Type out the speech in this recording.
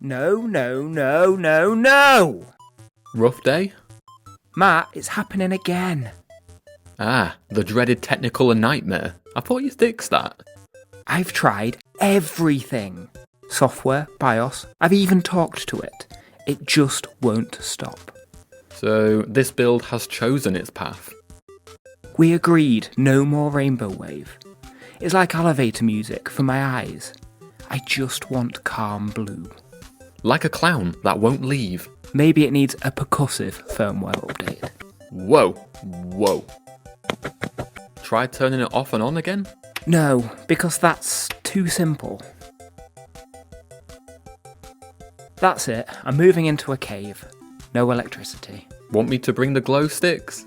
No, no, no, no, no! Rough day? Matt, it's happening again. Ah, the dreaded technical nightmare. I thought you'd fix that. I've tried everything. Software, BIOS, I've even talked to it. It just won't stop. So, this build has chosen its path. We agreed no more Rainbow Wave. It's like elevator music for my eyes. I just want calm blue. Like a clown that won't leave. Maybe it needs a percussive firmware update. Whoa. Try turning it off and on again? No, because that's too simple. That's it, I'm moving into a cave. No electricity. Want me to bring the glow sticks?